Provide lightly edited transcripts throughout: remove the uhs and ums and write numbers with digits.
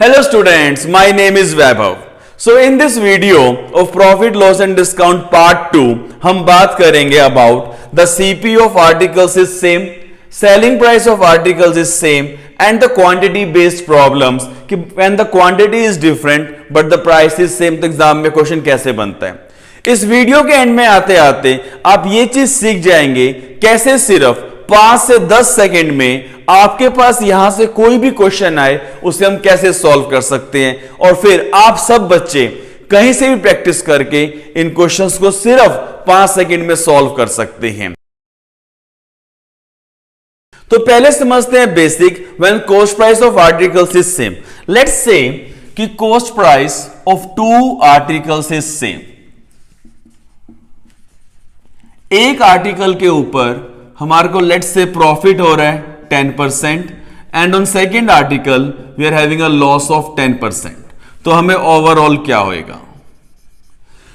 Hello students, my name is Vaibhav. So in this video of profit loss and discount part 2 हम बात करेंगे about the CP of articles is same, selling price of articles is same and the quantity based problems कि when the quantity is different but the price is same तो exam में question कैसे बनता है। इस वीडियो के and में आते आते आप ये चीज सीख जाएंगे कैसे सिर्फ 5 से 10 सेकंड में आपके पास यहां से कोई भी क्वेश्चन आए उसे हम कैसे सॉल्व कर सकते हैं और फिर आप सब बच्चे कहीं से भी प्रैक्टिस करके इन क्वेश्चंस को सिर्फ 5 सेकंड में सॉल्व कर सकते हैं। तो पहले समझते हैं basic when cost price of articles is same. Let's say कि cost price of 2 articles is same. एक आर्टिकल के ऊपर हमारे को लेट्स से प्रॉफिट हो रहा है 10% and on second article we are having a loss of 10%। तो हमें ओवरऑल क्या होएगा?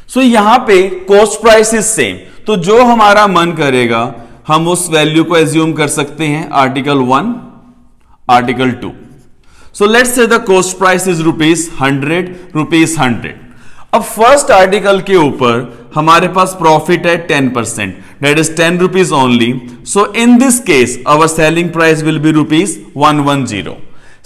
सो यहां पे कॉस्ट प्राइस इज सेम, तो जो हमारा मन करेगा हम उस वैल्यू को एज्यूम कर सकते हैं article 1, article 2। So let's say the cost price is ₹100। अब फर्स्ट आर्टिकल के ऊपर हमारे पास प्रॉफिट है 10%, that is 10 rupees only. So in this case our selling price will be ₹110।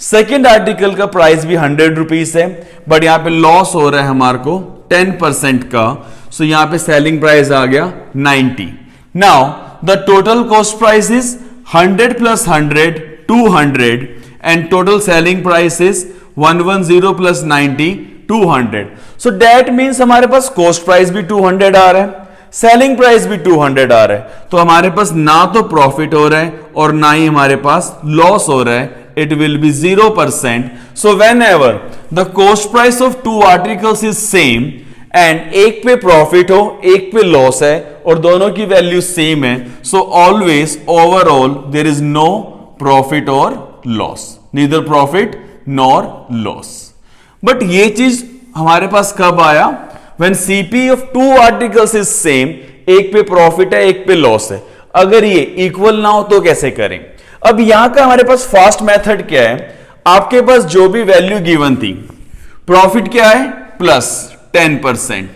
Second article का प्राइस भी 100 रुपीज है बट यहां पे लॉस हो रहा है हमारे को 10% का, सो यहां पे सेलिंग प्राइस आ गया 90। Now the total cost price is 100 plus 100 200 and total selling price is 110 plus 90 200। So that means हमारे पास कॉस्ट प्राइस भी 200 आ रहा है, सेलिंग प्राइस भी 200 आ रहा है, तो हमारे पास ना तो प्रॉफिट हो रहा है और ना ही हमारे पास लॉस हो रहा है। It will be 0%। So when ever the cost price of 2 articles is same and एक पे प्रॉफिट हो एक पे लॉस है और दोनों की वैल्यू सेम है, so always overall there is no profit और loss, neither profit nor loss. But ये चीज हमारे पास कब आया? When CP of 2 articles is same, एक पे प्रॉफिट है एक पे लॉस है, अगर ये इक्वल ना हो तो कैसे करें? अब यहां का हमारे पास फास्ट मेथड क्या है? आपके पास जो भी वैल्यू गिवन थी, प्रॉफिट क्या है प्लस 10%,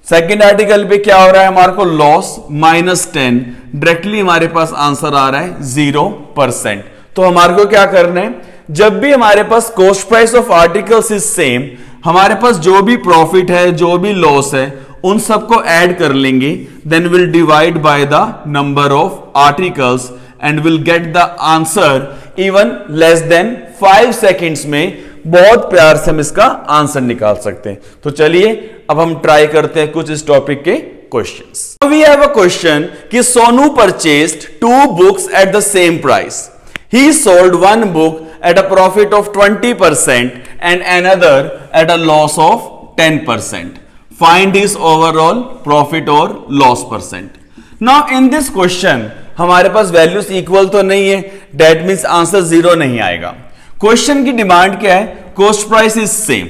सेकेंड आर्टिकल पे क्या हो रहा है हमारे को लॉस -10, डायरेक्टली हमारे पास आंसर आ रहा है 0%। तो हमारे को क्या करना है? जब भी हमारे पास cost price of articles is same, हमारे पास जो भी प्रॉफिट है जो भी लॉस है उन सबको ऐड कर लेंगे, then will divide by the number of articles and will get the answer even less than 5 seconds में। बहुत प्यार से हम इसका आंसर निकाल सकते हैं। तो चलिए अब हम ट्राई करते हैं कुछ इस टॉपिक के questions. We have a question कि Sonu purchased 2 books at the same price. He sold one book at a profit of 20% and another at a loss of 10%. Find his overall profit or loss percent. Now in this question हमारे पास values equal तो नहीं है, that means answer 0 नहीं आएगा। Question की demand क्या है? Cost price is same,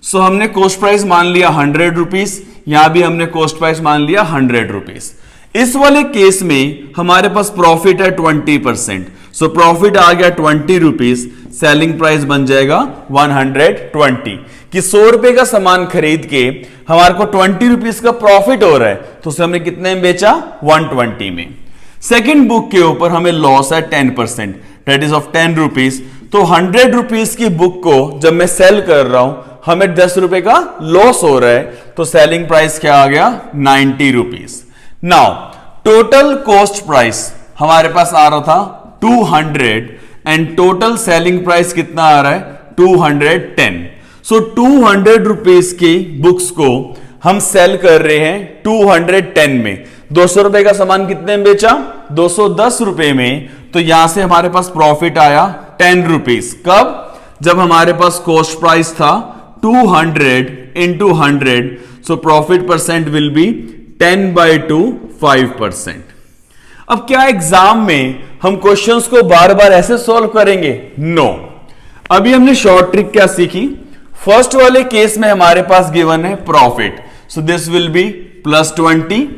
सो हमने कॉस्ट प्राइस मान लिया 100 रुपीज, यहां भी हमने कॉस्ट प्राइस मान लिया 100 रुपीज। इस वाले केस में हमारे पास प्रॉफिट है 20%, सो प्रॉफिट आ गया 20 रुपीज, सेलिंग प्राइस बन जाएगा 120। कि 100 रुपए का सामान खरीद के हमारे को 20 रुपीज का प्रॉफिट हो रहा है, तो उसे हमने कितने में बेचा? 120 में। सेकेंड बुक के ऊपर हमें लॉस है 10%, दैट इज ऑफ 10 रुपीज। तो 100 रुपीज की बुक को जब मैं सेल कर रहा हूं हमें 10 रुपए का लॉस हो रहा है, तो सेलिंग प्राइस क्या आ गया? 90 rupees. Now total cost price हमारे पास आ रहा था 200 एंड टोटल सेलिंग प्राइस कितना आ रहा है? 210। सो 200 रुपीज की बुक्स को हम सेल कर रहे हैं 210 में। 200 रुपए का सामान कितने में बेचा? 210 रुपए में। तो यहां से हमारे पास प्रॉफिट आया 10 रुपीज। कब? जब हमारे पास कॉस्ट प्राइस था 200 into 100, so profit percent will be 10/2 5%। अब क्या एग्जाम में हम क्वेश्चंस को बार बार ऐसे सॉल्व करेंगे? नो। अभी हमने शॉर्ट ट्रिक क्या सीखी? फर्स्ट वाले केस में हमारे पास गिवन है profit, so this will be +20।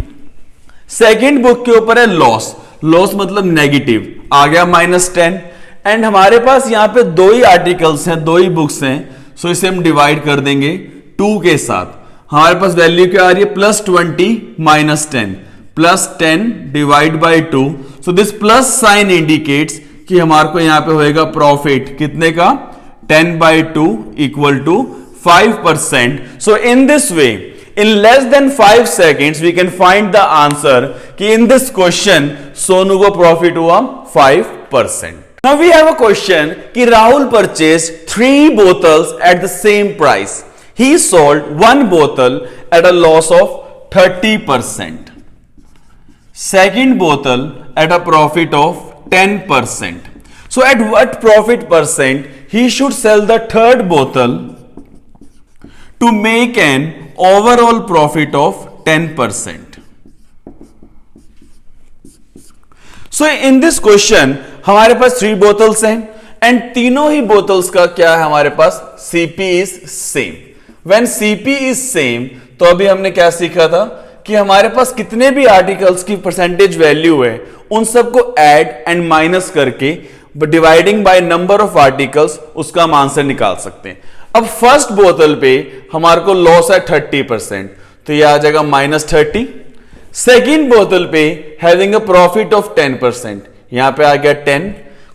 Second book के ऊपर है लॉस, लॉस मतलब नेगेटिव, आ गया -10 एंड हमारे पास यहां पे दो ही आर्टिकल्स हैं, दो ही बुक्स हैं, सो इसे हम डिवाइड कर देंगे 2 के साथ। हमारे पास वैल्यू क्या आ रही है, +20 -10, +10 divide by 2। So this plus sign indicates कि हमारे को यहां पे होएगा प्रॉफिट कितने का, 10/2 equal to 5%। So in this way in less than 5 seconds we can find the answer कि in this question सोनू को प्रॉफिट हुआ 5%. Now we have a question कि Rahul purchased 3 bottles at the same price. He sold 1 bottle at a loss of 30%. Second bottle at a profit of 10%. So at what profit percent he should sell the third bottle to make an overall profit of 10%. So in this question हमारे पास 3 bottles हैं and तीनों ही bottles का क्या है हमारे पास, CP is same. When CP is same तो अभी हमने क्या सीखा था कि हमारे पास कितने भी आर्टिकल्स की परसेंटेज वैल्यू है उन सबको ऐड एंड माइनस करके dividing by number of articles उसका हम आंसर निकाल सकते हैं। अब फर्स्ट बोतल पे हमारे को लॉस है 30%, तो ये आ जाएगा -30। सेकेंड बोतल पे हैविंग अ प्रॉफिट ऑफ 10%, यहां पे आ गया 10।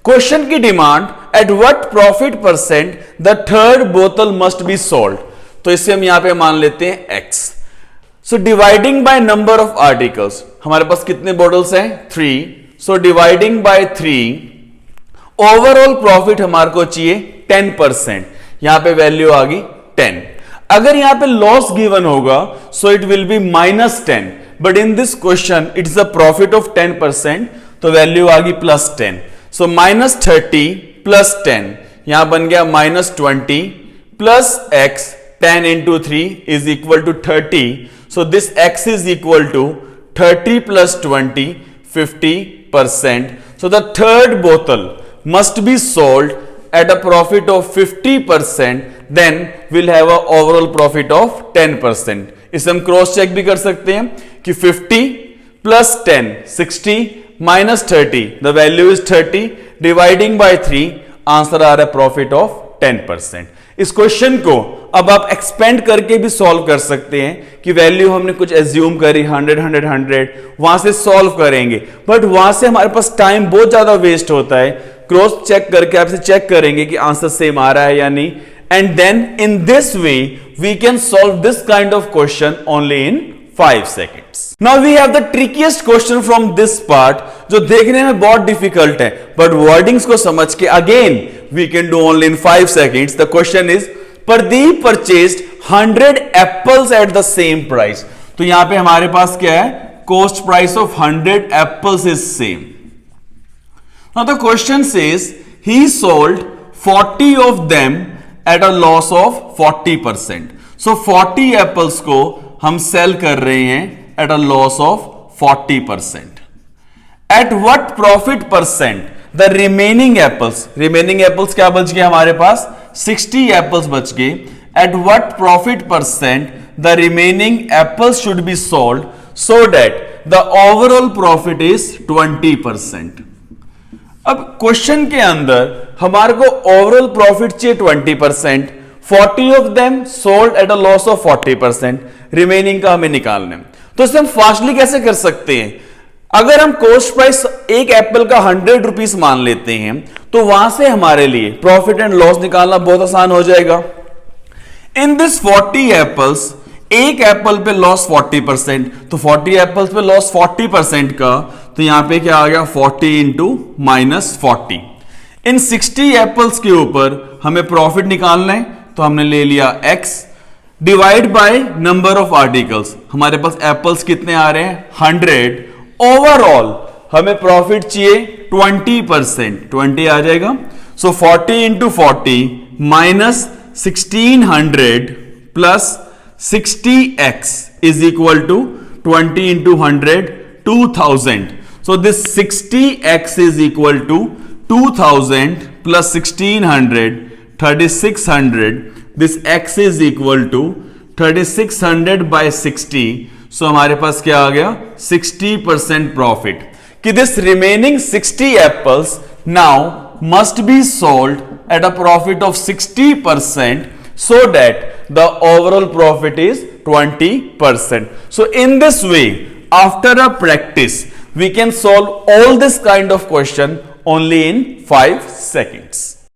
क्वेश्चन की demand at what profit percent the third बोतल मस्ट बी सोल्ड, तो इसे हम यहां पे मान लेते हैं x। So dividing by number of articles, हमारे पास कितने बोतल्स हैं, 3। So dividing by 3, overall profit हमारे को चाहिए 10%, यहां पे वैल्यू आ गई 10। अगर यहां पे लॉस गिवन होगा so it will be -10, but in this question it's a profit of 10%, तो वैल्यू आ गई +10। सो -30 + 10 यहां बन गया -20 plus x, 10 into 3 is equal to 30. So this x is equal to 30 plus 20, 50%. So the third bottle must be sold at a profit of 50%, then we'll have a overall profit of 10%. इसे हम cross check भी कर सकते हैं कि 50 plus 10, 60 minus 30, the value is 30, dividing by 3, answer आ रहा है profit of 10%. इस क्वेश्चन को अब आप एक्सपेंड करके भी सॉल्व कर सकते हैं कि वैल्यू हमने कुछ एज्यूम करी 100 100 100, वहां से सॉल्व करेंगे, बट वहां से हमारे पास टाइम बहुत ज्यादा वेस्ट होता है। क्रॉस चेक करके आपसे चेक करेंगे कि आंसर सेम आ रहा है या नहीं, and then in this way we can solve this kind of question only in 5 seconds. Now we have the trickiest question from this part, जो देखने में बहुत डिफिकल्ट है, बट वर्डिंग्स को समझ के again we can do only in 5 seconds. The question is, Pradeep purchased 100 apples at the same price. तो यहां पे हमारे पास क्या है, cost price of 100 apples is same. Now the question says he sold 40 of them at a loss of 40%. So 40 apples को हम cell कर रहे हैं at a loss of 40%. At what profit percent the remaining apples क्या बच गए हमारे पास, 60 apples बच गए। At what profit percent the remaining apples should be sold so that the overall profit is 20%. अब क्वेश्चन के अंदर हमारे को ओवरऑल प्रॉफिट चाहिए 20%, 40 of them sold at a loss of 40%, remaining का हमें निकालना है। तो इसे हम फास्टली कैसे कर सकते हैं, अगर हम कॉस्ट प्राइस एक एप्पल का 100 रुपीस मान लेते हैं तो वहां से हमारे लिए प्रॉफिट एंड लॉस निकालना बहुत आसान हो जाएगा। इन दिस 40 एप्पल्स, एक एप्पल पे लॉस 40%, तो 40 एप्पल्स पे लॉस 40% का, तो यहां पे क्या आ गया 40 इंटू -40। इन 60 एप्पल्स के ऊपर हमें प्रॉफिट निकालना है, तो हमने ले लिया x divide by number of articles, हमारे पास एप्पल्स कितने आ रहे हैं 100, ओवरऑल हमें प्रॉफिट चाहिए 20%, 20 आ जाएगा। So 40 into 40 minus 1600 plus 60x is equal to 20 into 100, 2000. So this 60x is equal to 2000 plus 1600, 3600. This x is equal to 3600 by 60. So हमारे पास क्या आ गया 60% प्रॉफिट कि this remaining 60 apples now must be sold at a profit of 60% so that the overall profit is 20%. So in this way, after a practice, we can solve all this kind of question only in 5 seconds.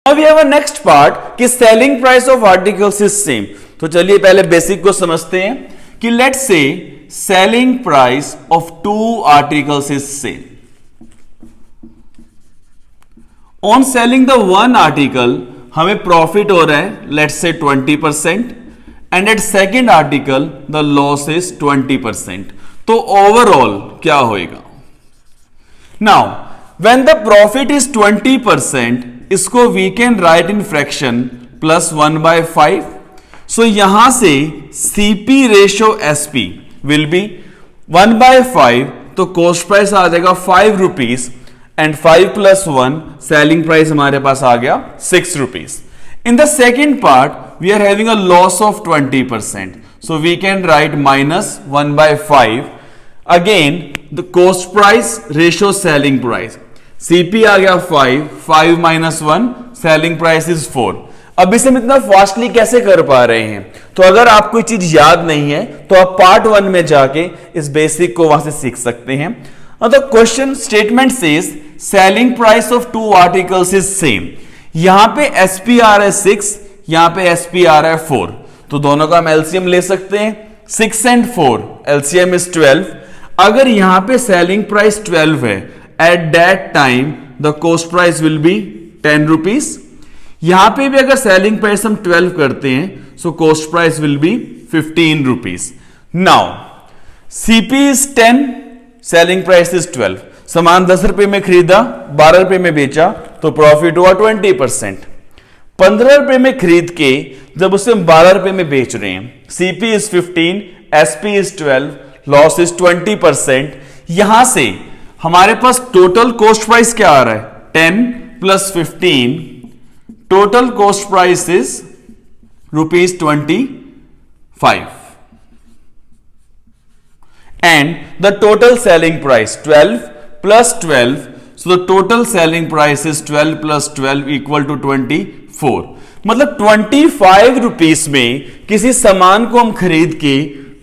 Now we have a next part कि selling price of articles is same. तो चलिए पहले basic को समझते हैं कि let's say selling price of 2 articles is same. On selling the one article हमें profit हो रहा है let's say 20% and at second article the loss is 20%. तो ओवरऑल क्या होएगा? Now when the profit is 20%, इसको we can write in fraction +1/5. So यहां से CP ratio SP will be 1/5. तो कॉस्ट प्राइस आ जाएगा 5 रुपीज एंड 5 + 1 सेलिंग प्राइस हमारे पास आ गया 6 rupees. In the second part we are having a loss of 20%. So we can write -1/5. Again the cost price ratio selling price. CP आ गया 5 - 1 selling price is 4. अब इसे हम इतना फास्टली कैसे कर पा रहे हैं? तो अगर आपको कोई चीज याद नहीं है तो आप पार्ट 1 में जाके इस बेसिक को वहां से सीख सकते हैं. The question statement says selling price of 2 articles is same. यहां पे SP आ रहा है 6, यहां पे SP आ रहा है 4. तो दोनों का हम एलसीएम ले सकते हैं. 6 and 4 एलसीएम इज 12. अगर यहां पे सेलिंग प्राइस 12 है, at that time the cost price will be 10 rupees. यहां पे भी अगर सेलिंग प्राइस हम 12 करते हैं सो cost price will be 15 rupees. Now CP is 10, selling price is 12. सामान 10 रुपए में खरीदा, 12 रुपए में बेचा तो प्रॉफिट हुआ 20%. 15 रुपए में खरीद के जब उसे हम 12 रुपए में बेच रहे हैं, CP is 15, SP is 12, loss is 20%. यहां से हमारे पास टोटल कॉस्ट प्राइस क्या आ रहा है? 10 + 15. Total cost price is ₹25 and the total selling price 12 + 12. So the total selling price is 12 + 12 equal to 24. मतलब 25 रुपीस में किसी सामान को हम खरीद के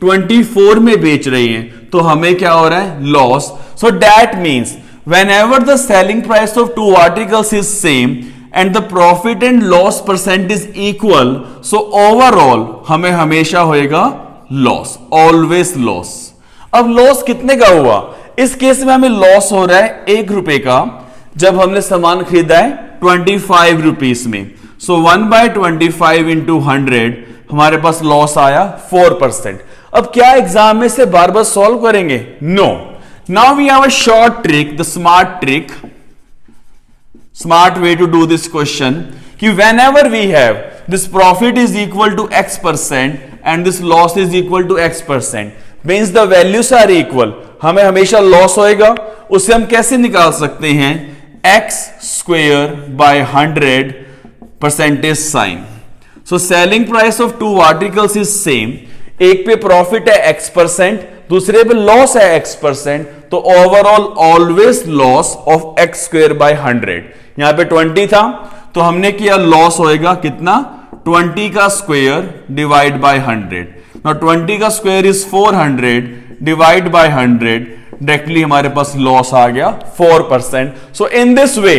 24 में बेच रहे हैं तो हमें क्या हो रहा है? Loss. So that means whenever the selling price of 2 articles is same and the profit and loss percent is equal, so overall हमें हमेशा होएगा लॉस, always loss. अब लॉस कितने का हुआ? इस केस में हमें लॉस हो रहा है 1 रुपए का जब हमने सामान खरीदा है 25 रुपीस में. सो 1/25 × 100 हमारे पास लॉस आया 4%. अब क्या एग्जाम में से बार बार सॉल्व करेंगे? No. Now we have a short trick, the smart way to do this question कि whenever we have this profit is equal to X% and this loss is equal to X%, means the values are equal. हमें हमेशा loss होएगा. उसे हम कैसे निकाल सकते हैं? X² by 100 percentage sign. So selling price of 2 articles is same. एक पे प्रॉफिट है X%, दूसरे पे लॉस है X%. तो overall always loss of X² by 100. यहां पे 20 था तो हमने किया लॉस होएगा कितना? 20 का स्क्वायर डिवाइड बाय 100. Now 20 का square is 400 divide by 100. Directly हमारे पास लॉस आ गया 4%. सो इन दिस वे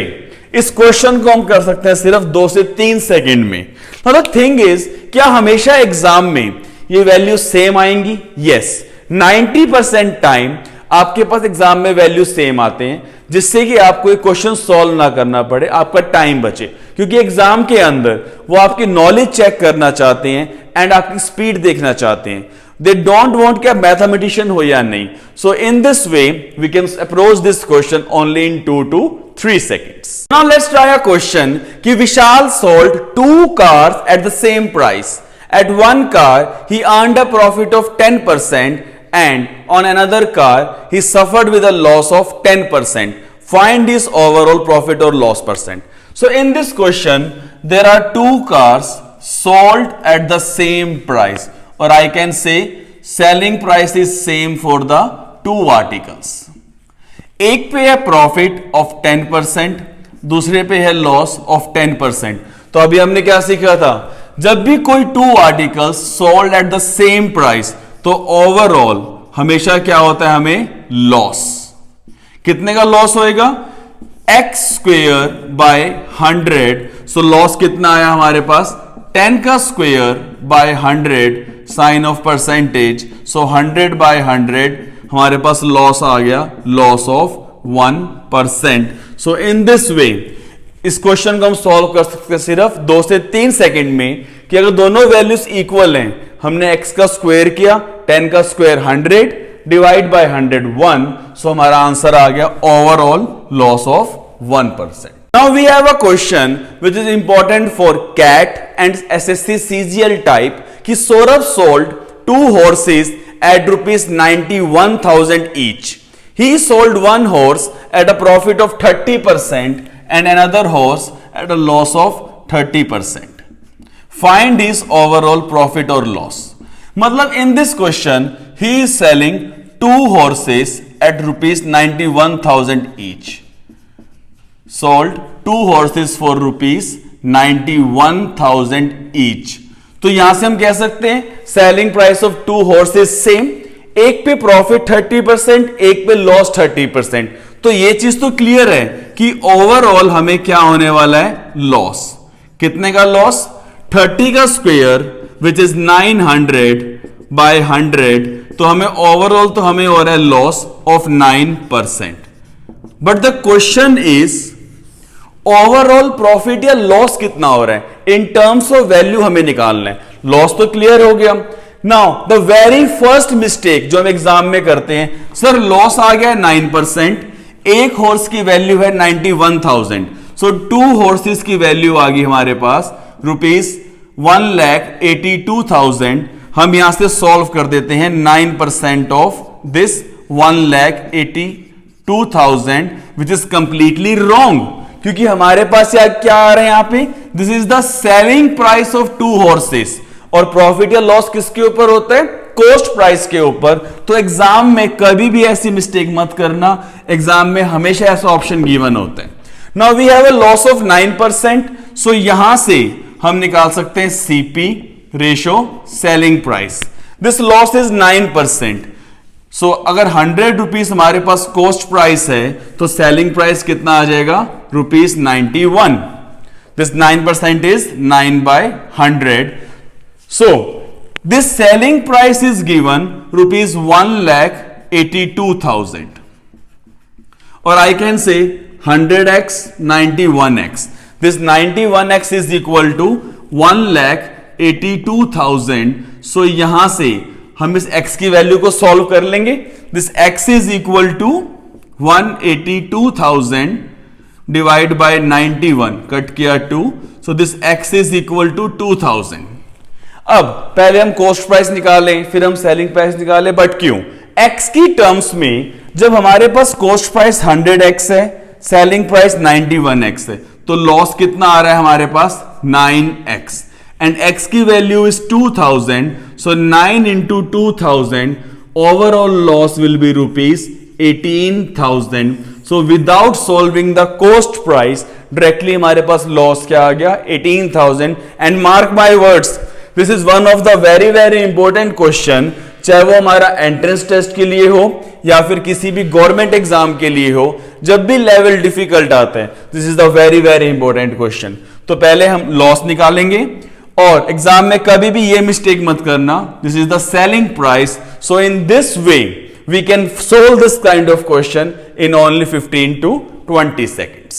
इस क्वेश्चन को हम कर सकते हैं सिर्फ 2 से 3 सेकंड में. Now the thing is, क्या हमेशा एग्जाम में ये वैल्यू सेम आएंगी? यस. 90% टाइम आपके पास एग्जाम में वैल्यू सेम आते हैं जिससे कि आपको एक क्वेश्चन सॉल्व ना करना पड़े, आपका टाइम बचे. क्योंकि एग्जाम के अंदर वो आपकी नॉलेज चेक करना चाहते हैं एंड आपकी स्पीड देखना चाहते हैं. दे डोंट वांट कि आप मैथमेटिशियन हो या नहीं. So in this way we can approach this question only in 2 to 3 seconds. Now let's try a question कि विशाल sold 2 cars at the same price. At one car he earned a profit of 10% and on another car he suffered with a loss of 10%. Find his overall profit or loss percent. So in this question there are 2 cars sold at the same price, or I can say selling price is same for the 2 articles. एक पे है profit of 10%, दूसरे पे है loss of 10%। तो अभी हमने क्या सीखा था, जब भी कोई two articles sold at the same price तो ओवरऑल हमेशा क्या होता है, हमें लॉस। कितने का लॉस होएगा, x square by 100। So loss कितना आया हमारे पास, 10 का square by 100, sign of percentage, so 100 by 100 हमारे पास लॉस आ गया, loss of 1%। So in this way इस क्वेश्चन को हम सॉल्व कर सकते हैं सिर्फ 2 से 3 सेकंड में, कि अगर दोनों वैल्यूज इक्वल हैं, हमने x का स्क्वायर किया, 10 का स्क्वायर 100 डिवाइड बाय 101, सो हमारा आंसर आ गया overall loss of 1%. Now we have a question which is important for CAT and SSC CGL type कि Saurabh sold 2 horses at rupees 91,000 each. He sold one horse at a profit of 30% and another horse at a loss of 30%. Find his overall profit or loss. मतलब in this question he is selling 2 horses at rupees 91,000 each. Sold 2 horses for rupees 91,000 each. तो यहां से हम कह सकते हैं selling price of 2 horses same, एक पे प्रॉफिट 30%, एक पे लॉस 30%. तो ये चीज तो क्लियर है कि ओवरऑल हमें क्या होने वाला है, लॉस. कितने का लॉस, 30 का स्क्वायर विच इज 900 बाय 100, तो हमें ओवरऑल तो हमें हो रहा है loss of 9%. But the question is overall profit या लॉस कितना हो रहा है, इन टर्म्स ऑफ वैल्यू हमें निकालना है. लॉस तो क्लियर हो गया. Now the very first mistake जो हम एग्जाम में करते हैं, सर लॉस आ गया 9%, एक हॉर्स की वैल्यू है 91,000, सो 2 हॉर्सेस की वैल्यू आ गई हमारे पास रुपीज 1,82,000. हम यहां से सॉल्व कर देते हैं 9% of this 1,82,000 which is completely wrong, क्योंकि हमारे पास क्या आ रहा है यहां पे, this is the selling price of 2 horses, और प्रॉफिट या लॉस किसके ऊपर होता है, कॉस्ट प्राइस के ऊपर. तो एग्जाम में कभी भी ऐसी मिस्टेक मत करना, एग्जाम में हमेशा ऐसा ऑप्शन गिवन होता है. Now we have a loss of 9%, so यहां से हम निकाल सकते हैं CP ratio selling price. This loss is 9%. So अगर 100 रुपीज हमारे पास कॉस्ट प्राइस है तो सेलिंग प्राइस कितना आ जाएगा, rupees 91. This 9% is 9 by 100. So this selling price is given rupees 1,82,000, or I can say 100x 91x. This 91x is equal to 1,82,000. So यहां से हम इस x की वैल्यू को सॉल्व कर लेंगे. This x is equal to 182,000 divide by 91, cut किया 2, so this x is equal to 2,000. अब पहले हम कॉस्ट प्राइस निकालें, फिर हम सेलिंग प्राइस निकालें, बट क्यों, x की टर्म्स में जब हमारे पास कॉस्ट प्राइस 100x है, सेलिंग प्राइस 91x है, तो लॉस कितना आ रहा है हमारे पास, 9x, एंड x की value is 2000, so 9 into 2000, overall loss will be rupees 18,000. So without solving the cost price directly हमारे पास लॉस क्या आ गया, 18,000. And mark my words, this is one of the very very important question, चाहे वो हमारा entrance test के लिए हो या फिर किसी भी गवर्नमेंट एग्जाम के लिए हो, जब भी लेवल डिफिकल्ट आता है, this is the very very important question. तो पहले हम लॉस निकालेंगे, और एग्जाम में कभी भी ये मिस्टेक मत करना, this is the selling price. So in this way we can solve this kind of question in only 15 to 20 seconds.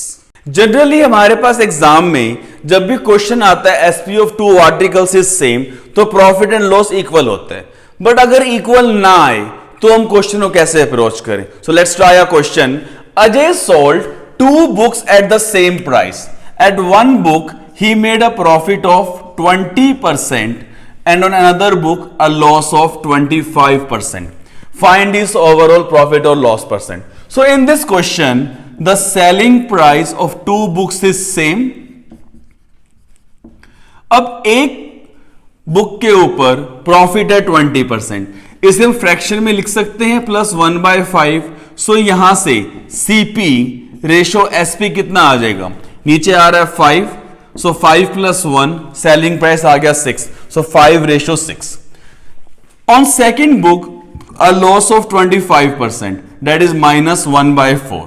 Generally हमारे पास एग्जाम में जब भी क्वेश्चन आता है SP of 2 articles is same, तो प्रॉफिट एंड लॉस इक्वल होता है. बट अगर इक्वल ना आए तो हम क्वेश्चन को कैसे अप्रोच करें. So let's try a question. Ajay sold 2 books at the same price. At one book he made a profit of 20% and on another book a loss of 25%. Find his overall profit or loss percent. So in this question the selling price of 2 books is same. अब एक book के ऊपर profit है 20%, इसे हम fraction में लिख सकते हैं +1/5. सो यहां से CP रेशो SP कितना आ जाएगा, नीचे आ रहा है 5, सो 5 + 1, सेलिंग प्राइस आ गया 6, सो 5:6. On second book, a loss of 25%, that is -1/4.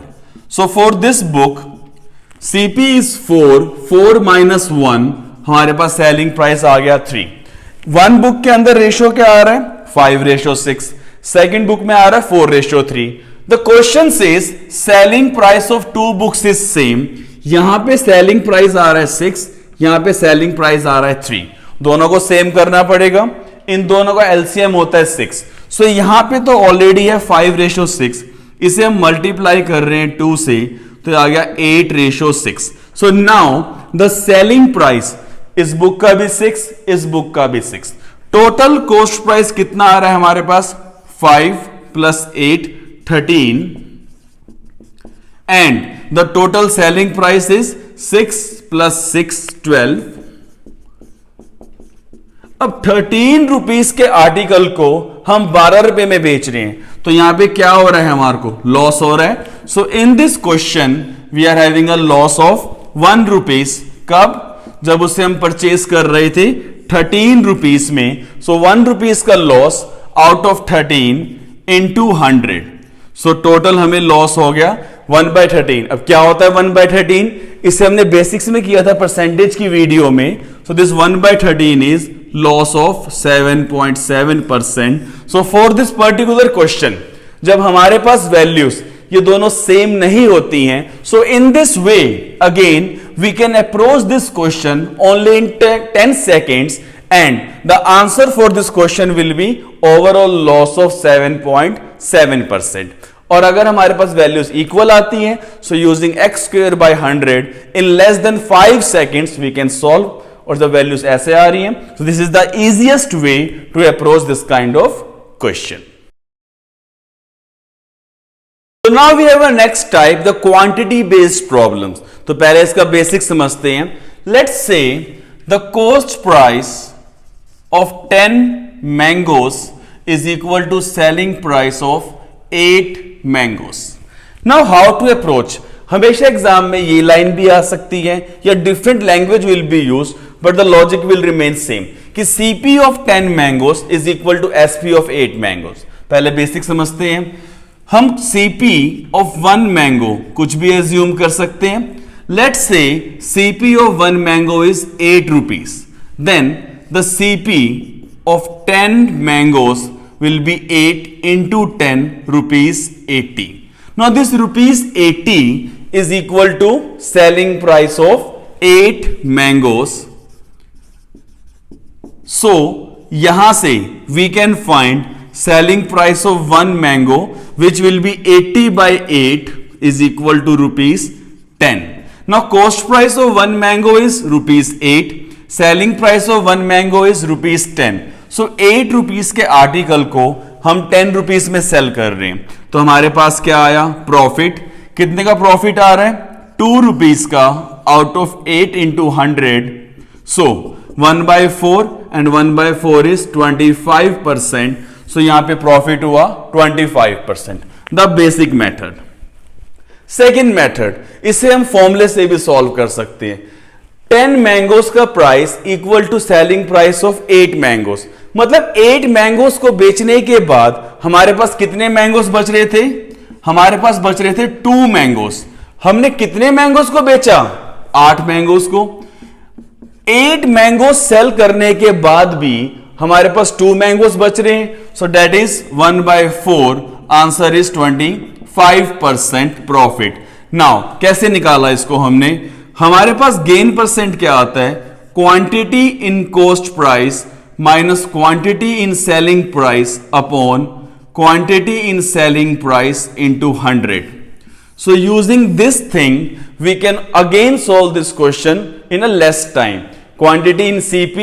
So for this book, CP is 4, 4 - 1, हमारे पास सेलिंग प्राइस आ गया 3. वन बुक के अंदर रेशो क्या आ रहा है, 5:6. सेकेंड बुक में आ रहा है 4:3. The question says selling price of two books is same. यहां पे सेलिंग प्राइस आ रहा है 6, यहां पे सेलिंग प्राइस आ रहा है 3. दोनों को सेम करना पड़ेगा, इन दोनों का एलसीएम होता है 6. सो यहां पे तो ऑलरेडी है 5:6, इसे हम मल्टीप्लाई कर रहे हैं 2 से, तो आ गया 8:6. So now the selling price इस बुक का भी 6, इस बुक का भी 6. टोटल कॉस्ट प्राइस कितना आ रहा है हमारे पास, 5 + 8 13, and the total selling price is 6 + 6 12. अब 13 रुपीस के आर्टिकल को हम 12 रुपए में बेच रहे हैं, तो यहां पे क्या हो रहा है, हमारे को लॉस हो रहा है. So in this question we are having a loss of 1 rupees. कब, जब उसे हम परचेज कर रहे थे 13 रुपीस में. सो 1 रुपीस का loss out of 13 into 100. So total हमें लॉस हो गया 1/13. अब क्या होता है 1/13, इसे हमने बेसिक्स में किया था परसेंटेज की वीडियो में. So this 1/13 is loss of 7.7%. So for this particular question, जब हमारे पास वैल्यूज ये दोनों सेम नहीं होती हैं, so in this way again we can approach this question only in 10 seconds, and the answer for this question will be overall loss of 7.7%. और अगर हमारे पास वैल्यूज इक्वल आती हैं, so using x²/100 in less than 5 seconds we can solve. और जब values ऐसे आ रही हैं, so this is the easiest way to approach this kind of question. So now we have a next type, the quantity based problems. तो पहले इसका basic समझते हैं. Let's say the cost price of 10 mangoes is equal to selling price of 8 mangoes. Now how to approach? हमेशा exam में ये line भी आ सकती है या different language will be use, but the logic will remain same कि CP of 10 mangoes is equal to SP of 8 mangoes. पहले basic समझते हैं. हम CP of 1 mango कुछ भी एज्यूम कर सकते हैं. Let's say CP of 1 mango is 8 rupees. Then the CP of 10 mangoes will be 8 into 10 rupees 80. Now this rupees 80 is equal to selling price of 8 mangoes. So यहां से we can find selling price of 1 mango, which will be 80/8 is equal to rupees 10. Now cost price of 1 mango is rupees 8. Selling price of 1 mango is rupees 10. So 8 rupees के article को हम 10 rupees में cell कर रहे हैं, तो हमारे पास क्या आया, प्रॉफिट. कितने का प्रॉफिट आ रहा है, 2 रुपीस का out of 8 into 100. So 1/4 and 1/4 is 25%. So यहां पे प्रॉफिट हुआ 25%. The basic method. Second method, इसे हम फॉर्मूले से भी सॉल्व कर सकते हैं. 10 मैंगोस का price equal to selling price of 8 mangoes. मतलब 8 मैंगोस को बेचने के बाद हमारे पास कितने मैंगोस बच रहे थे, हमारे पास बच रहे थे 2 मैंगोस. हमने कितने मैंगोस को बेचा, 8 मैंगोस को. 8 मैंगोस सेल करने के बाद भी हमारे पास 2 मैंगोस बच रहे हैं. So that is 1/4. Answer is 25% profit. Now कैसे निकाला इसको हमने, हमारे पास गेन परसेंट क्या आता है, quantity in cost price minus quantity in selling price upon quantity in selling price into 100. So using this thing we can again solve this question in a less time. Quantity in CP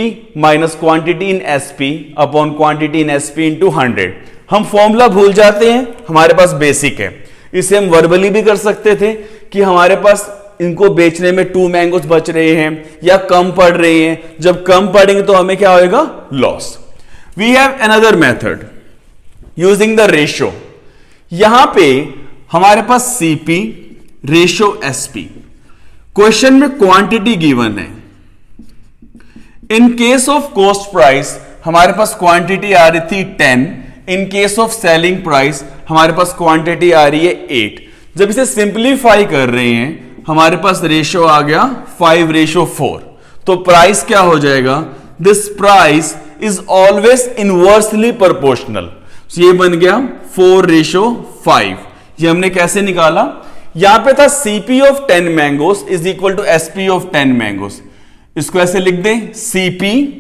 minus quantity in SP upon quantity in SP into 100. हम formula भूल जाते हैं, हमारे पास basic है. इसे हम verbally भी कर सकते थे कि हमारे पास इनको बेचने में 2 मैंगोस बच रहे हैं या कम पड़ रहे हैं. जब कम पड़ेंगे तो हमें क्या होएगा, loss. We have another method using the ratio. यहां पे हमारे पास सीपी रेशो एसपी, क्वेश्चन में क्वांटिटी गिवन है। In case of cost price हमारे पास क्वांटिटी आ रही थी 10, in case of selling price हमारे पास क्वांटिटी आ रही है 8। जब इसे सिंप्लीफाई कर रहे हैं हमारे पास रेशो आ गया 5:4, तो प्राइस क्या हो जाएगा, this price is always inversely proportional, ये बन गया 4:5। ये हमने कैसे निकाला, यहां पे था CP of 10 mangoes is equal to SP of 10 mangoes, इसको ऐसे लिख दें, CP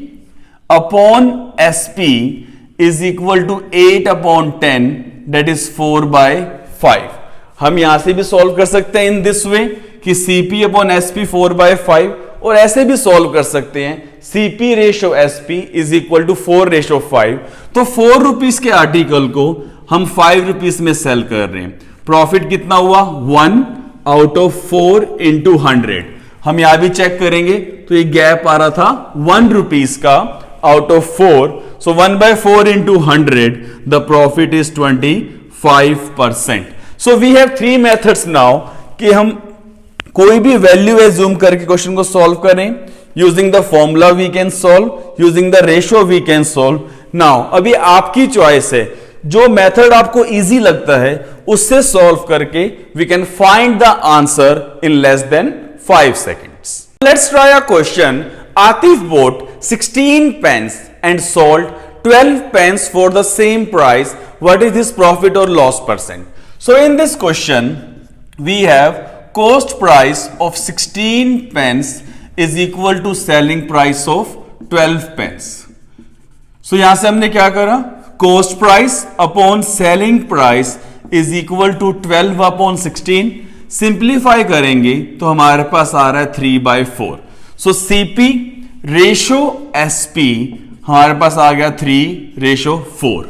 upon SP is equal to 8/10, that is 4/5। हम यहां से भी सॉल्व कर सकते हैं इन दिस वे कि सीपी अपॉन एसपी 4/5, और ऐसे भी सॉल्व कर सकते हैं CP ratio SP is equal to 4:5। तो 4 रुपीज के आर्टिकल को हम 5 रुपीज में सेल कर रहे हैं, प्रॉफिट कितना हुआ, 1/4 इंटू 100। हम यहां भी चेक करेंगे तो ये गैप आ रहा था 1 रुपीज का out of 4, so 1/4 into 100, the profit is 25%। So we have 3 methods now कि हम कोई भी वैल्यू एज्यूम करके क्वेश्चन को सॉल्व करें। Using the formula we can solve, using the ratio we can solve. Now अभी आपकी चॉइस है, जो मेथड आपको इजी लगता है उससे सॉल्व करके we can find the answer in less than 5 seconds. Let's try a question. Atif bought 16 pens and sold 12 pens for the same price. What is his profit or loss percent? So in this question, we have cost price of 16 pens is equal to selling price of 12 pens. So यहां से हमने क्या करा, cost price upon selling price is equal to 12/16. Simplify करेंगे तो हमारे पास आ रहा है 3/4। सो सीपी रेशो एसपी हमारे पास आ गया 3:4।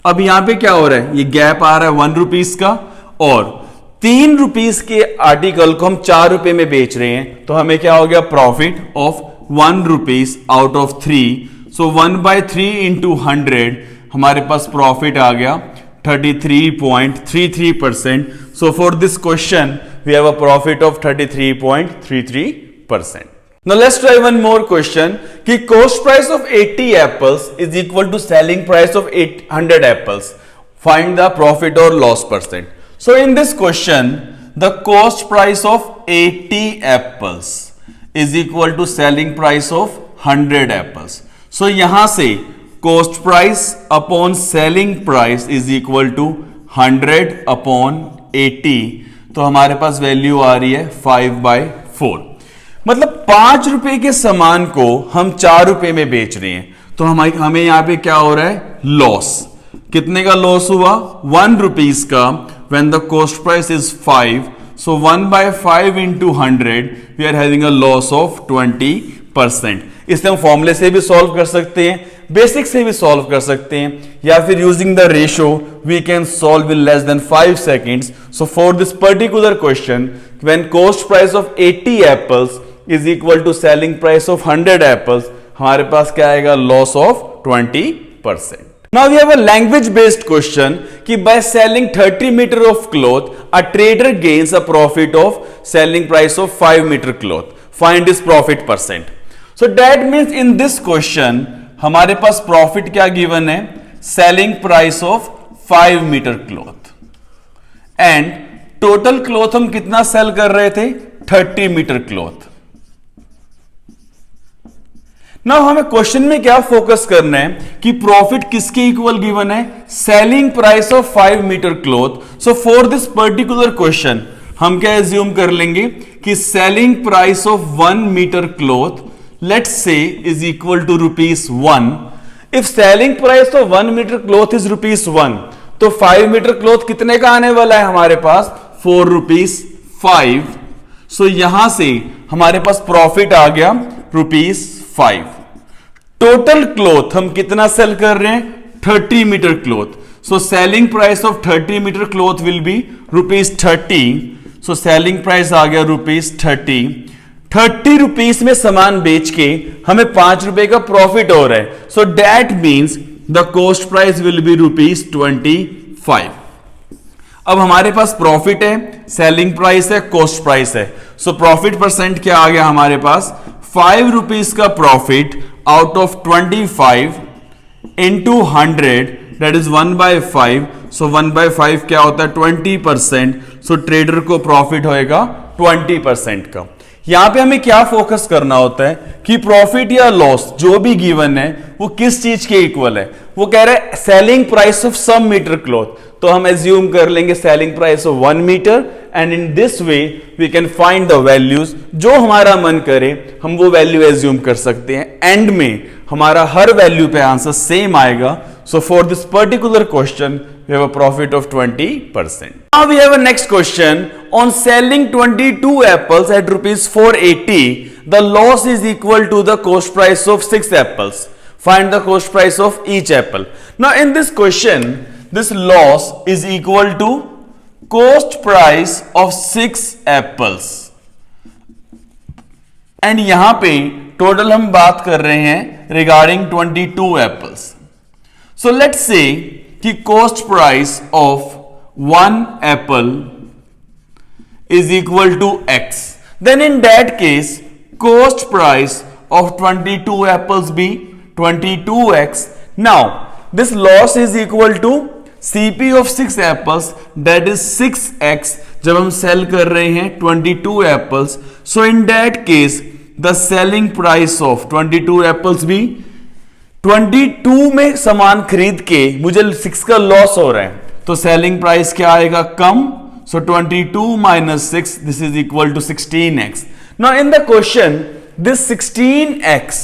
अब यहां पे क्या हो रहा है, ये गैप आ रहा है 1 रुपीज का, और 3 रुपीज के आर्टिकल को हम 4 रुपए में बेच रहे हैं, तो हमें क्या हो गया, profit of 1 rupees out of 3। So 1/3 into 100 हमारे पास प्रॉफिट आ गया 33.33%. So for this question, we have a profit of 33.33%. Now let's try one more question. कि cost price of 80 apples is equal to selling price of 800 apples. Find the profit or loss percent. So in this question, the cost price of 80 apples is equal to selling price of 100 apples. So यहां से cost price upon selling price is equal to 100/80, तो हमारे पास value आ रही है 5/4। मतलब 5 रुपए के सामान को हम 4 रुपए में बेच रहे हैं, तो हमें यहां पे क्या हो रहा है, लॉस। कितने का लॉस हुआ, 1 रुपीज का, when the cost price is 5, so 1/5 into 100 we are having a loss of 20%. इसे हम फॉर्मूले से भी सॉल्व कर सकते हैं, बेसिक से भी सॉल्व कर सकते हैं, या फिर using the ratio we can solve in less than 5 seconds. So for this particular question, when cost price of 80 apples is equal to selling price of 100 apples, हमारे पास क्या आएगा, loss of 20%. Now we have a language based question कि by selling 30 meter of cloth, a trader gains a profit of selling price of 5 meter cloth. Find his profit percent. So that means in this question हमारे पास profit क्या given है, selling price of 5 metre cloth, and total cloth हम कितना sell कर रहे थे, 30 metre cloth. Now हमें क्वेश्चन में क्या फोकस करना है कि प्रॉफिट किसके इक्वल गिवन है, selling price of 5 metre cloth. So for this particular question हम क्या एज्यूम कर लेंगे कि selling price of 1 metre cloth let's say is equal to ₹1. If selling price of 1 meter cloth is ₹1, तो 5 metre cloth कितने का आने वाला है हमारे पास, ₹4.5। सो यहां से हमारे पास प्रॉफिट आ गया ₹5। टोटल क्लॉथ हम कितना सेल कर रहे हैं, 30 metre cloth. So selling price of 30 metre cloth will be ₹30। So selling price आ गया ₹30। 30 रुपीस में सामान बेच के हमें 5 रुपए का प्रॉफिट हो रहा है, so that means the cost price will be ₹25। अब हमारे पास प्रॉफिट है, सेलिंग प्राइस है, कॉस्ट प्राइस है। सो प्रॉफिट परसेंट क्या आ गया हमारे पास, 5 रुपीज का profit out of 25 into 100 that is 1/5। सो 1/5 क्या होता है, 20%। सो ट्रेडर को प्रॉफिट होएगा 20% का। यहां पे हमें क्या फोकस करना होता है कि प्रॉफिट या लॉस जो भी गिवन है वो किस चीज के इक्वल है। वो कह रहा है selling price of some metre cloth, तो हम एज्यूम कर लेंगे selling price of 1 metre and in this way we can find the values. जो हमारा मन करे हम वो वैल्यू एज्यूम कर सकते हैं। एंड में हमारा हर वैल्यू पे आंसर सेम आएगा। सो for this particular question we have a profit of 20%. Now we have a next question on selling 22 apples at rupees 480. The loss is equal to the cost price of 6 apples. Find the cost price of each apple. Now in this question, this loss is equal to cost price of 6 apples. And यहां पे total हम बात कर रहे हैं regarding 22 apples. So let's say कि cost price of 1 apple is equal to x. Then in that case, cost price of 22 apples be 22x. Now, this loss is equal to CP of 6 apples, that is 6x. जब हम sell कर रहे हैं 22 apples, so in that case, the selling price of 22 apples be 22 में सामान खरीद के मुझे 6 का लॉस हो रहा है, तो सेलिंग प्राइस क्या आएगा, कम। So 22 minus 6 this is equal to 16x. Now in the question this 16x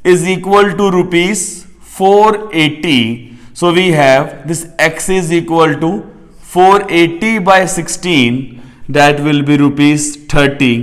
is equal to rupees 480. So we have this x is equal to 480 by 16 that will be rupees 30.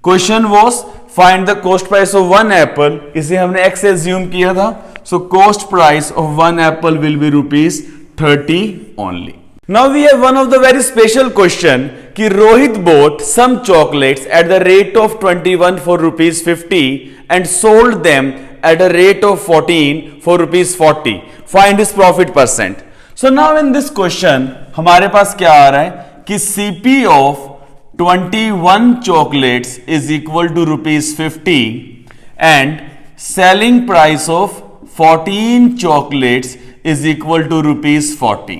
Question was find the cost price of 1 apple. इसे हमने x assume किया था. So cost price of 1 apple will be rupees 30 only. Now we have one of the very special question कि Rohit bought some chocolates at the rate of 21 for rupees 50 and sold them at a rate of 14 for rupees 40. Find his profit percent. So now in this question हमारे पास क्या आ रहा है कि CP of 21 chocolates is equal to rupees 50 and selling price of 14 chocolates is equal to rupees 40.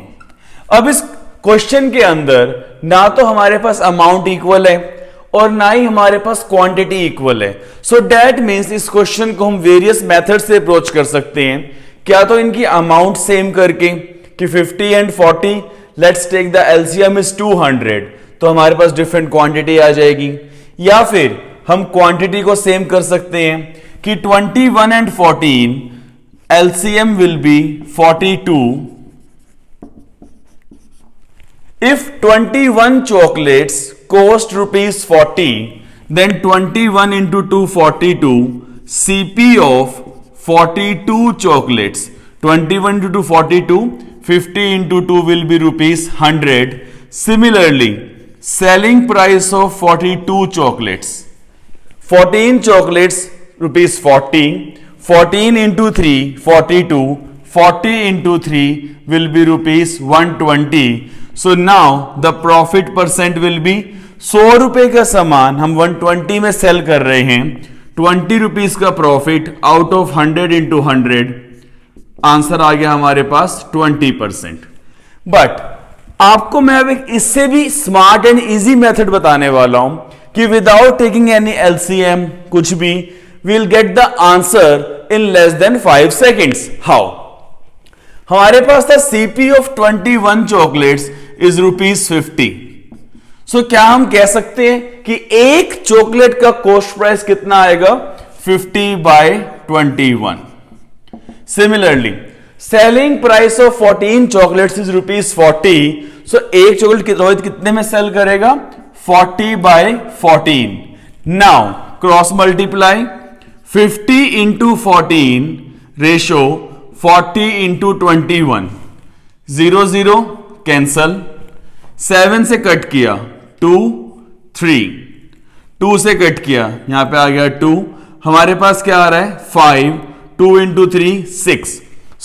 अब इस question के अंदर ना तो हमारे पास अमाउंट इक्वल है और ना ही हमारे पास क्वांटिटी इक्वल है. सो दैट मींस इस क्वेश्चन को हम वेरियस मेथड से अप्रोच कर सकते हैं. क्या तो इनकी अमाउंट सेम करके कि 50 and 40, let's take the LCM is 200, तो हमारे पास डिफरेंट क्वांटिटी आ जाएगी. या फिर हम क्वांटिटी को सेम कर सकते हैं कि 21 and 14 LCM will be 42. If 21 chocolates cost rupees 40, then 21 into 2 42. CP of 42 chocolates. 21 into 2 42. 50 into 2 will be rupees 100. Similarly, selling price of 42 chocolates. 14 chocolates rupees 40. 14 into 3 42. 40 into 3 will be rupees 120. So now the profit percent will be 100 रुपए का सामान हम 120 में cell कर रहे हैं, 20 rupees का profit out of 100 into 100. Answer आ गया हमारे पास 20%. बट आपको मैं अब एक इससे भी स्मार्ट एंड इजी मेथड बताने वाला हूं कि विदाउट टेकिंग एनी एलसीएम कुछ भी will get the answer in less than 5 seconds. How? हमारे पास था CP of 21 chocolates is rupees 50. सो क्या हम कह सकते हैं कि एक चॉकलेट का कॉस्ट प्राइस कितना आएगा, 50 by 21. Similarly selling price of 14 chocolates is rupees 40. So एक चॉकलेट रोहित कितने में सेल करेगा, 40 by 14. Now cross multiply 50 into 14 ratio 40 into 21. 0 0 cancel. 7 से कट किया 2 3. 2 से कट किया यहां पे आ गया 2. हमारे पास क्या आ रहा है 5. 2 into 3 6.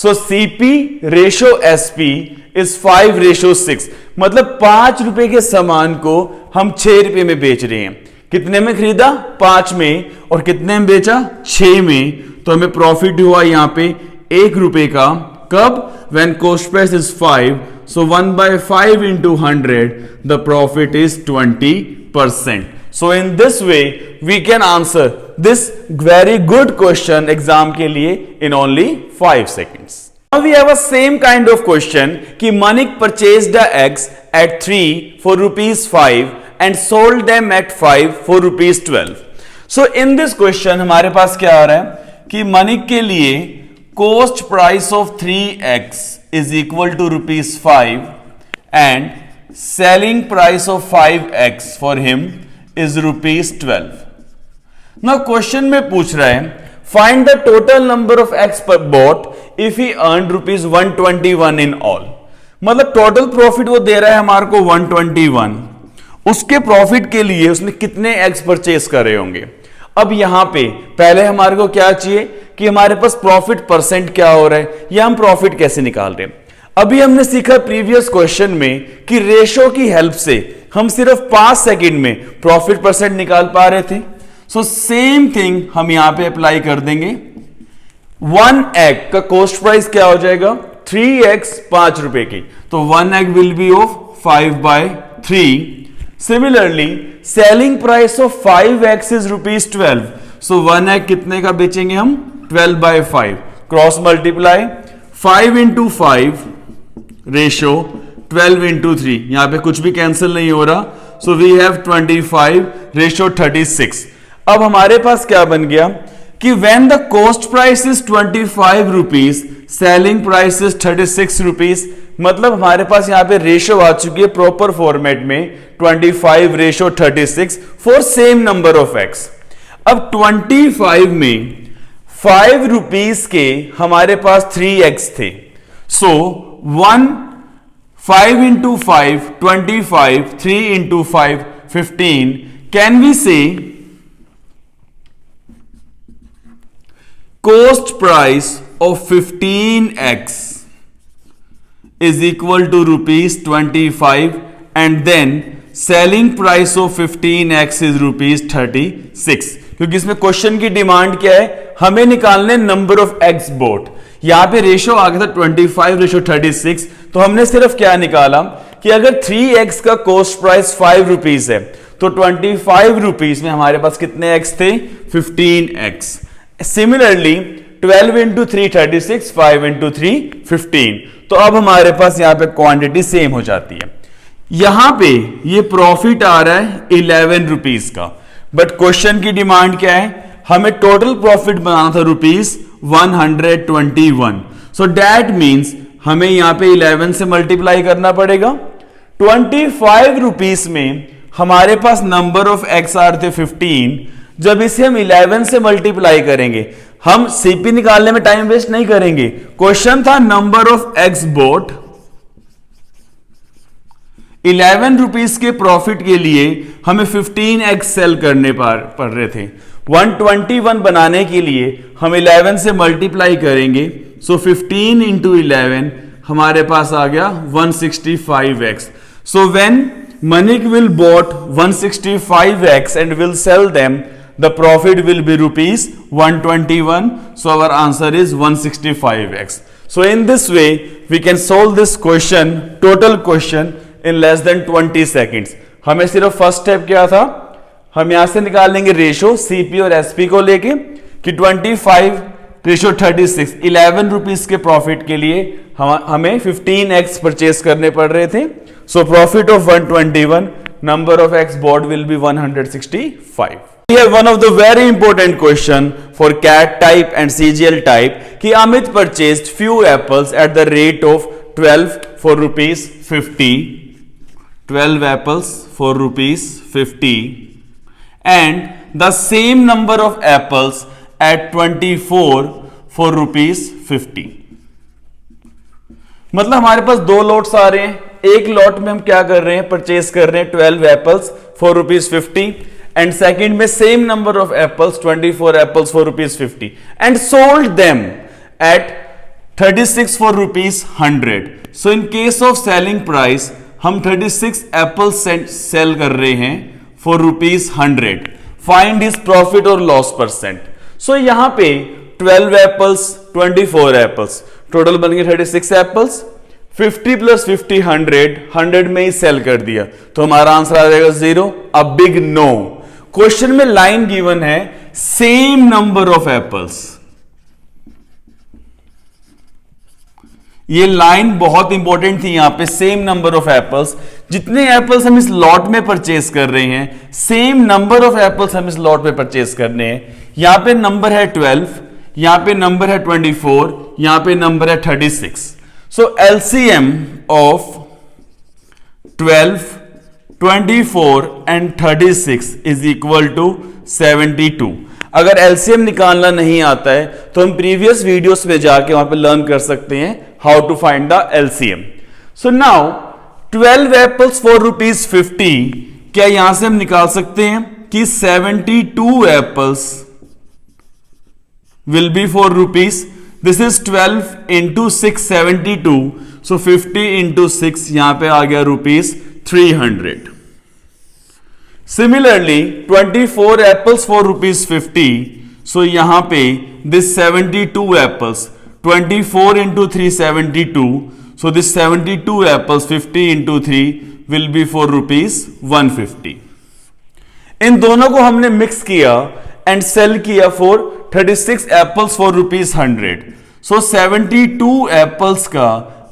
So CP ratio SP is 5:6, मतलब 5 रुपए के सामान को हम 6 रुपए में बेच रहे हैं। कितने में खरीदा? 5 में, और कितने में बेचा? 6 में। तो हमें प्रॉफिट हुआ यहां पे 1 रुपए का। कब? when cost price is 5, so 1/5 into 100, the profit is 20%. So in this way we can answer this very good question exam के लिए in only 5 seconds. Now we have a same kind of question कि Manik purchased the eggs at 3 for rupees 5 and sold them at 5 for rupees 12. So in this question हमारे पास क्या आ रहा है कि Manik के लिए cost price of 3x is equal to rupees 5 and selling price of 5x for him is rupees 12. Now question में पूछ रहा है find the total number of eggs per bought if he earned rupees 121 in all. मतलब total profit वो दे रहा है हमारे को 121, उसके प्रॉफिट के लिए उसने कितने एग्स परचेस करे होंगे। अब यहां पे पहले हमारे को क्या चाहिए कि हमारे पास प्रॉफिट परसेंट क्या हो रहा है, या हम प्रॉफिट कैसे निकाल रहे हैं। अभी हमने सीखा प्रीवियस क्वेश्चन में कि रेशो की हेल्प से हम सिर्फ 5 सेकंड में प्रॉफिट परसेंट निकाल पा रहे थे। सो सेम थिंग हम यहां पे अप्लाई कर देंगे। 1 एग का कॉस्ट प्राइस क्या हो जाएगा? 3x 5 रुपए की, तो 1 egg will be of 5/3। Similarly selling price of 5x is rupees 12, so 1 egg कितने का बेचेंगे हम? 12/5। Cross multiply 5 into 5 ratio 12 into 3, यहां पे कुछ भी कैंसिल नहीं हो रहा, सो वी हैव 25 रेशो 36। अब हमारे पास क्या बन गया कि when the cost price is 25 rupees, selling price is 36 rupees, मतलब हमारे पास यहां पे रेशो आ चुकी है प्रॉपर फॉर्मेट में 25:36 for same number of x. अब 25 में 5 रुपीज के हमारे पास 3x थे, सो 5 into 5 25, 3 into 5 15. Can we say cost price of 15x is equal to rupees 25 and then selling price of 15x is rupees 36? क्योंकि इसमें क्वेश्चन की demand क्या है, हमें निकालने नंबर ऑफ एग्स बोट। यहां पे रेशो आ गया था 25:36, तो हमने सिर्फ क्या निकाला कि अगर 3x का कॉस्ट प्राइस 5 रुपीज है तो 25 रुपीज में हमारे पास कितने एक्स थे? 15x। Similarly 12 into 3 36, 5 into 3 15। तो अब हमारे पास यहां पे क्वांटिटी सेम हो जाती है। यहां पे ये प्रॉफिट आ रहा है 11 रुपीज का, बट क्वेश्चन की डिमांड क्या है, हमें टोटल प्रॉफिट बनाना था रुपीज 121। सो दैट मींस हमें यहां पे 11 से मल्टीप्लाई करना पड़ेगा। 25 रुपीज में हमारे पास नंबर ऑफ एक्स आर थे 15, जब इसे हम 11 से मल्टीप्लाई करेंगे, हम सीपी निकालने में टाइम वेस्ट नहीं करेंगे। क्वेश्चन था number of x boat, 11 rupees के प्रॉफिट के लिए हमें 15x सेल करने पड़ रहे थे। 121 बनाने के लिए हम 11 से मल्टीप्लाई करेंगे, सो 15 into 11 हमारे पास आ गया 165x। So when Manik will bought 165x and will sell them, the profit will be rupees 121. So our answer is 165x. So in this way we can solve this question, total question, in less than 20 seconds. हमें सिर्फ first step क्या था, हम यहां से निकाल लेंगे ratio CP और एसपी को लेके कि 25:36, 11 रुपीज के प्रॉफिट के लिए हमें 15x परचेस करने पड़ रहे थे। So profit of 121, number of X bought will be 165। We have one of the very important question for CAT type and CGL type कि Amit purchased few apples at the rate of 12 for rupees 50, 12 apples for rupees 50 and the same number of apples at 24 for rupees 50। मतलब हमारे पास दो lots आ रहे हैं, एक lot में हम क्या कर रहे हैं, परचेस कर रहे हैं 12 apples for rupees 50 and second में same number of apples 24 apples for rupees 50 and sold them at 36 for rupees 100. So in case of selling price हम 36 एप्पल्स सेल कर रहे हैं for rupees 100. Find his profit or loss percent. So यहां पे 12 apples 24 apples total बन गए 36 apples. 50 plus 50 100 में ही cell कर दिया तो हमारा आंसर आ जाएगा 0. A big no. क्वेश्चन में लाइन गिवन है सेम नंबर ऑफ एप्पल्स. ये लाइन बहुत इंपॉर्टेंट थी यहां पे. सेम नंबर ऑफ एप्पल्स, जितने एप्पल्स हम इस लॉट में परचेज कर रहे हैं सेम नंबर ऑफ एप्पल्स हम इस लॉट में परचेज करने हैं. यहां पे नंबर है 12, यहां पे नंबर है 24, यहां पे नंबर है 36. So LCM of 12, 24 and 36 is equal to 72. अगर LCM निकालना नहीं आता है तो हम प्रीवियस वीडियोस में जाके वहां पे लर्न कर सकते हैं how to find the LCM. So now 12 apples for rupees 50. क्या यहां से हम निकाल सकते हैं कि 72 apples will be for rupees. This is 12 into 6 72. So 50 into 6 यहां पे आ गया rupees 300. Similarly 24 apples for rupees 50. So यहां पे this 72 apples 24 into 3 72. So this 72 apples 50 into 3 will be for rupees 150. इन दोनों को हमने मिक्स किया एंड सेल किया for 36 apples for rupees 100. So 72 apples का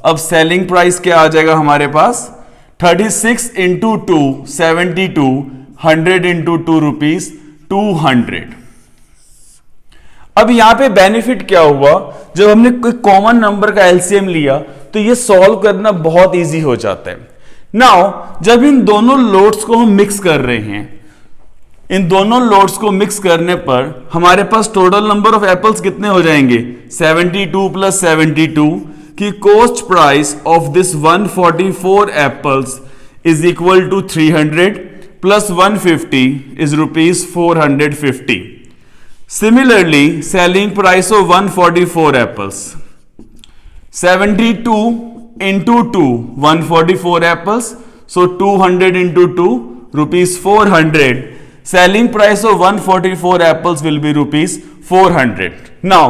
अब सेलिंग प्राइस क्या आ जाएगा हमारे पास 36 इंटू 2 72 100 इंटू 2 रुपीज 200. अब यहां पे बेनिफिट क्या हुआ, जब हमने कोई कॉमन नंबर का एलसीएम लिया तो ये सॉल्व करना बहुत इजी हो जाता है. नाउ जब इन दोनों लोड्स को हम मिक्स कर रहे हैं, इन दोनों लोड्स को मिक्स करने पर हमारे पास टोटल नंबर ऑफ एप्पल्स कितने हो जाएंगे 72 प्लस 72 की cost price of this 144 apples is equal to 300 plus 150 is rupees 450. Similarly selling price of 144 apples 72 into 2 144 apples. So 200 into 2 rupees 400. Selling price of 144 apples will be rupees 400. Now,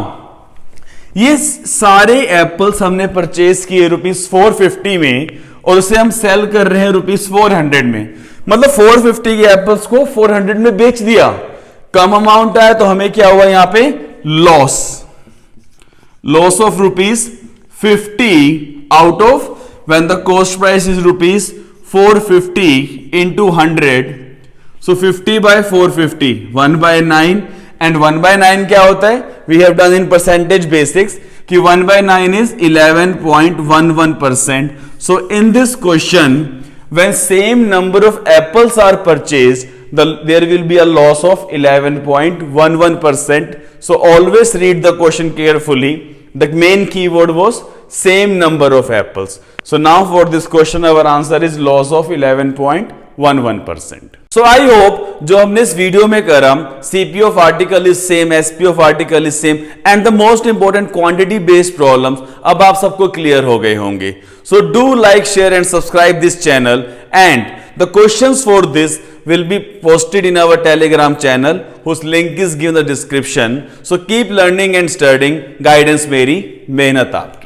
ये सारे apples हमने purchase किए rupees 450 में और उसे हम cell कर रहे हैं रुपीज 400 में. मतलब 450 के एप्पल्स को 400 में बेच दिया. कम अमाउंट आया तो हमें क्या हुआ यहां पे loss of rupees 50 out of when the cost price is rupees 450 into 100. So 50 by 450 1 by 9 and 1 by 9 क्या होता है, we have done in percentage basics कि 1 by 9 is 11.11%. So in this question when same number of apples are purchased there will be a loss of 11.11%. So always read the question carefully. The main keyword was same number of apples. So now for this question our answer is loss of 11.11%. So I hope जो हमने इस video में करा CP of article is same, SP of article is same and the most important quantity based problems अब आप सबको clear हो गए होंगे. So do like, share and subscribe this channel and the questions for this will be posted in our Telegram channel whose link is given in the description. So keep learning and studying. Guidance मेरी मेहनत आप.